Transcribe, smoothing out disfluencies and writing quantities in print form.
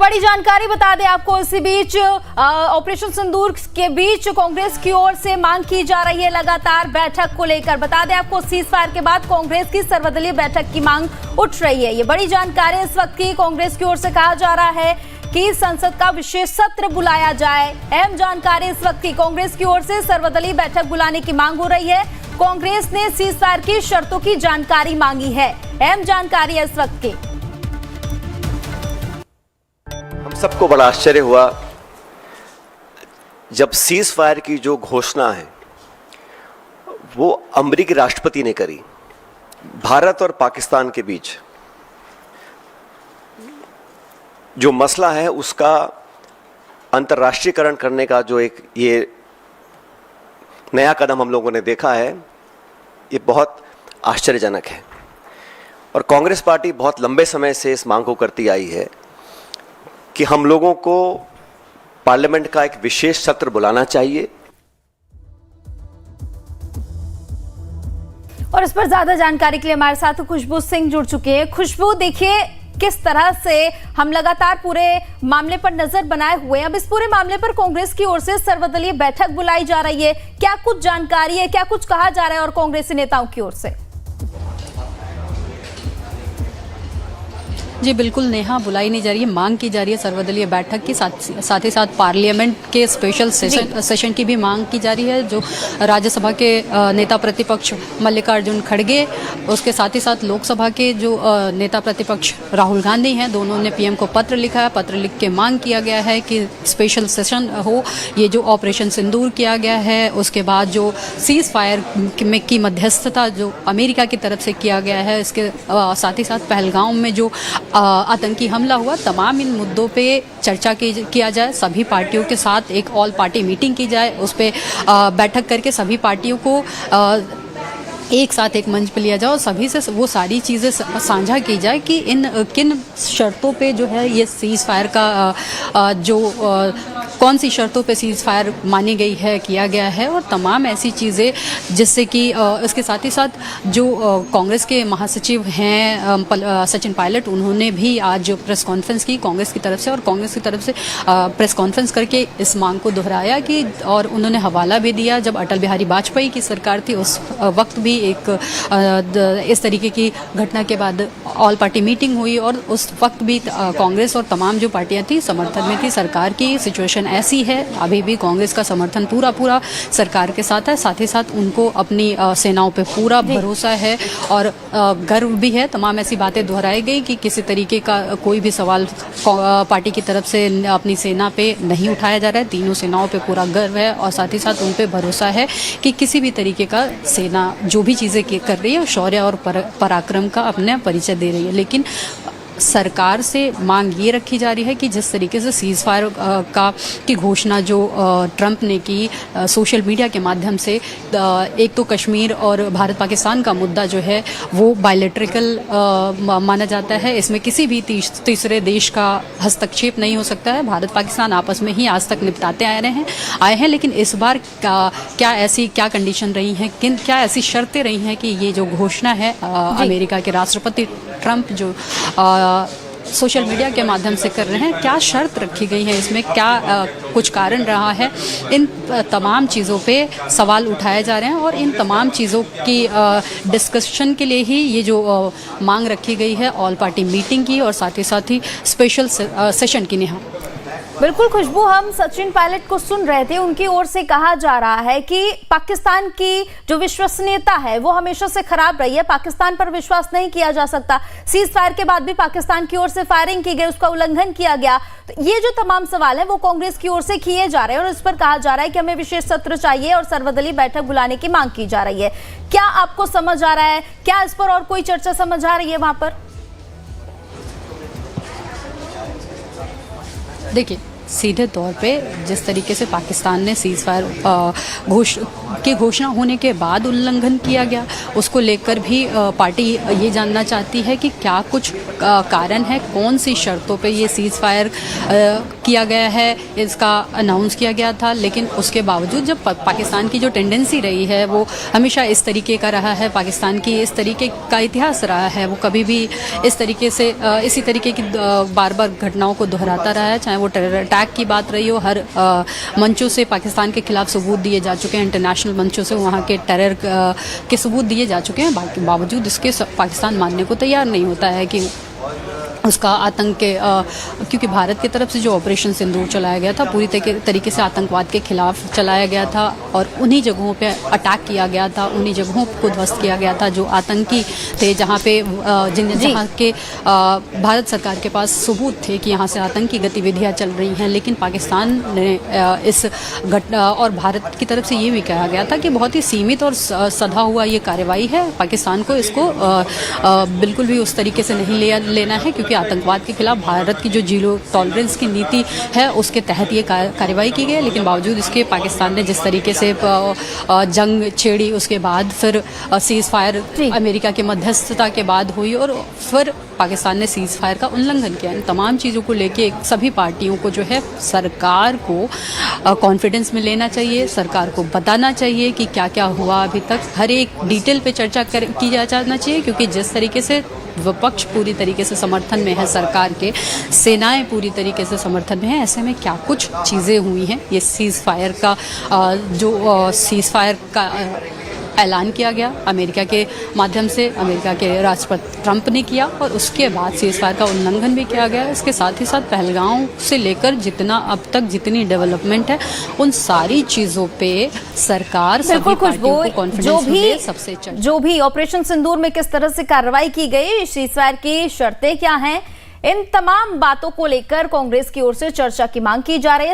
बड़ी जानकारी बता दें आपको, इसी बीच ऑपरेशन सिंदूर के बीच कांग्रेस की ओर से मांग की जा रही है लगातार बैठक को लेकर। बता दें आपको, सीज फायर के बाद कांग्रेस की सर्वदलीय बैठक की मांग उठ रही है। ये बड़ी जानकारी इस वक्त की कांग्रेस की ओर से कहा जा रहा है कि संसद का विशेष सत्र बुलाया जाए। अहम जानकारी इस वक्त की कांग्रेस की ओर से सर्वदलीय बैठक बुलाने की मांग हो रही है। कांग्रेस ने सीज फायर की शर्तों की जानकारी मांगी है। अहम जानकारी है इस वक्त की। हम सबको बड़ा आश्चर्य हुआ जब सीज फायर की जो घोषणा है वो अमेरिकी राष्ट्रपति ने करी। भारत और पाकिस्तान के बीच जो मसला है उसका अंतर्राष्ट्रीयकरण करने का जो एक ये नया कदम हम लोगों ने देखा है, ये बहुत आश्चर्यजनक है। और कांग्रेस पार्टी बहुत लंबे समय से इस मांग को करती आई है कि हम लोगों को पार्लियामेंट का एक विशेष सत्र बुलाना चाहिए। और इस पर ज्यादा जानकारी के लिए हमारे साथ खुशबू सिंह जुड़ चुके हैं। खुशबू, देखिए किस तरह से हम लगातार पूरे मामले पर नजर बनाए हुए हैं। अब इस पूरे मामले पर कांग्रेस की ओर से सर्वदलीय बैठक बुलाई जा रही है, क्या कुछ जानकारी है, क्या कुछ कहा जा रहा है और कांग्रेसी नेताओं की ओर से? जी बिल्कुल नेहा, बुलाई नहीं जा रही है, मांग की जा रही है सर्वदलीय बैठक की। साथ ही साथ पार्लियामेंट के स्पेशल सेशन की भी मांग की जा रही है। जो राज्यसभा के नेता प्रतिपक्ष मल्लिकार्जुन खड़गे, उसके साथ ही साथ लोकसभा के जो नेता प्रतिपक्ष राहुल गांधी हैं, दोनों ने पीएम को पत्र लिखा है। पत्र लिख के मांग किया गया है कि स्पेशल सेशन हो। ये जो ऑपरेशन सिंदूर किया गया है, उसके बाद जो सीज फायर में की मध्यस्थता जो अमेरिका की तरफ से किया गया है, इसके साथ ही साथ पहलगाम में जो आतंकी हमला हुआ, तमाम इन मुद्दों पे चर्चा किया जाए। सभी पार्टियों के साथ एक ऑल पार्टी मीटिंग की जाए, उस पर बैठक करके सभी पार्टियों को एक साथ एक मंच पर लिया जाए और सभी से वो सारी चीज़ें साझा की जाए कि किन शर्तों पे जो है ये सीज फायर का कौन सी शर्तों पे सीज फायर मानी गई है, किया गया है, और तमाम ऐसी चीज़ें जिससे कि इसके साथ ही साथ जो कांग्रेस के महासचिव हैं सचिन पायलट, उन्होंने भी आज प्रेस कॉन्फ्रेंस की कांग्रेस की तरफ से, और कांग्रेस की तरफ से प्रेस कॉन्फ्रेंस करके इस मांग को दोहराया कि, और उन्होंने हवाला भी दिया जब अटल बिहारी वाजपेयी की सरकार थी उस वक्त भी एक इस तरीके की घटना के बाद ऑल पार्टी मीटिंग हुई और उस वक्त भी कांग्रेस और तमाम जो पार्टियां थी समर्थन में थी। सरकार की सिचुएशन ऐसी है, अभी भी कांग्रेस का समर्थन पूरा सरकार के साथ है। साथ ही साथ उनको अपनी सेनाओं पे पूरा भरोसा है और गर्व भी है। तमाम ऐसी बातें दोहराई गई कि किसी तरीके का कोई भी सवाल पार्टी की तरफ से अपनी सेना पे नहीं उठाया जा रहा है। तीनों सेनाओं पे पूरा गर्व है और साथ ही साथ उन पे भरोसा है कि किसी भी तरीके का सेना जो भी चीज़ें कर रही है शौर्य और पराक्रम का अपने परिचय दे रही है। लेकिन सरकार से मांग ये रखी जा रही है कि जिस तरीके से सीज फायर की घोषणा जो ट्रंप ने की सोशल मीडिया के माध्यम से, एक तो कश्मीर और भारत पाकिस्तान का मुद्दा जो है वो बायलैटरल माना जाता है। इसमें किसी भी तीसरे देश का हस्तक्षेप नहीं हो सकता है। भारत पाकिस्तान आपस में ही आज तक निपटाते आए हैं। लेकिन इस बार क्या कंडीशन रही हैं, क्या ऐसी शर्तें रही हैं कि ये जो घोषणा है अमेरिका के राष्ट्रपति ट्रंप जो सोशल मीडिया के माध्यम से कर रहे हैं, क्या शर्त रखी गई है इसमें, क्या कुछ कारण रहा है, इन तमाम चीज़ों पे सवाल उठाए जा रहे हैं। और इन तमाम चीज़ों की डिस्कशन के लिए ही ये जो मांग रखी गई है ऑल पार्टी मीटिंग की और साथ ही स्पेशल सेशन की। नेहा, बिल्कुल खुशबू, हम सचिन पायलट को सुन रहे थे। उनकी ओर से कहा जा रहा है कि पाकिस्तान की जो विश्वसनीयता है वो हमेशा से खराब रही है, पाकिस्तान पर विश्वास नहीं किया जा सकता। सीज फायर के बाद भी पाकिस्तान की ओर से फायरिंग की गई, उसका उल्लंघन किया गया। तो ये जो तमाम सवाल है वो कांग्रेस की ओर से किए जा रहे हैं और इस पर कहा जा रहा है कि हमें विशेष सत्र चाहिए और सर्वदलीय बैठक बुलाने की मांग की जा रही है। क्या आपको समझ आ रहा है, क्या इस पर और कोई चर्चा समझ आ रही है वहां पर? देखिए, सीधे तौर पे जिस तरीके से पाकिस्तान ने सीज फायर की घोषणा होने के बाद उल्लंघन किया गया, उसको लेकर भी पार्टी ये जानना चाहती है कि क्या कुछ कारण है, कौन सी शर्तों पे ये सीज फायर किया गया है, इसका अनाउंस किया गया था। लेकिन उसके बावजूद जब पाकिस्तान की जो टेंडेंसी रही है वो हमेशा इस तरीके का रहा है, पाकिस्तान की इस तरीके का इतिहास रहा है, वो कभी भी इस तरीके से इसी तरीके की बार बार घटनाओं को दोहराता रहा है, चाहे वो टेरर अटैक की बात रही हो। हर मंचों से पाकिस्तान के खिलाफ सबूत दिए जा चुके हैं, इंटरनेशनल मंचों से वहाँ के टेरर के सबूत दिए जा चुके हैं। बावजूद इसके पाकिस्तान मानने को तैयार नहीं होता है कि उसका आतंक के क्योंकि भारत की तरफ से जो ऑपरेशन सिंदूर चलाया गया था पूरी तरीके से आतंकवाद के खिलाफ चलाया गया था और उन्हीं जगहों पे अटैक किया गया था, उन्हीं जगहों को ध्वस्त किया गया था जो आतंकी थे, जहाँ पे जहाँ के भारत सरकार के पास सबूत थे कि यहाँ से आतंकी गतिविधियाँ चल रही हैं। लेकिन पाकिस्तान ने इस घटना और भारत की तरफ से ये भी कहा गया था कि बहुत ही सीमित और सधा हुआ ये कार्रवाई है, पाकिस्तान को इसको बिल्कुल भी उस तरीके से नहीं लेना है, क्योंकि आतंकवाद के खिलाफ भारत की जो जीरो टॉलरेंस की नीति है उसके तहत ये कार्रवाई की गई। लेकिन बावजूद इसके पाकिस्तान ने जिस तरीके से जंग छेड़ी, उसके बाद फिर सीज फायर अमेरिका की मध्यस्थता के बाद हुई और फिर पाकिस्तान ने सीज फायर का उल्लंघन किया। इन तमाम चीज़ों को लेके सभी पार्टियों को जो है सरकार को कॉन्फिडेंस में लेना चाहिए, सरकार को बताना चाहिए कि क्या क्या हुआ अभी तक, हर एक डिटेल पे चर्चा की जाना चाहिए, क्योंकि जिस तरीके से विपक्ष पूरी तरीके से समर्थन में है सरकार के, सेनाएं पूरी तरीके से समर्थन में है, ऐसे में क्या कुछ चीज़ें हुई हैं। ये सीज फायर का जो सीज फायर का ऐलान किया गया अमेरिका के माध्यम से, अमेरिका के राष्ट्रपति ट्रंप ने किया और उसके बाद सीज फायर का उल्लंघन भी किया गया। इसके साथ ही साथ पहलगाम से लेकर जितना अब तक जितनी डेवलपमेंट है उन सारी चीज़ों पे सरकार सभी पार्टियों को कॉन्फिडेंस में सबसे जो भी ऑपरेशन सिंदूर में किस तरह से कार्रवाई की गई, सीज फायर की शर्तें क्या हैं, इन तमाम बातों को लेकर कांग्रेस की ओर से चर्चा की मांग की जा रही है।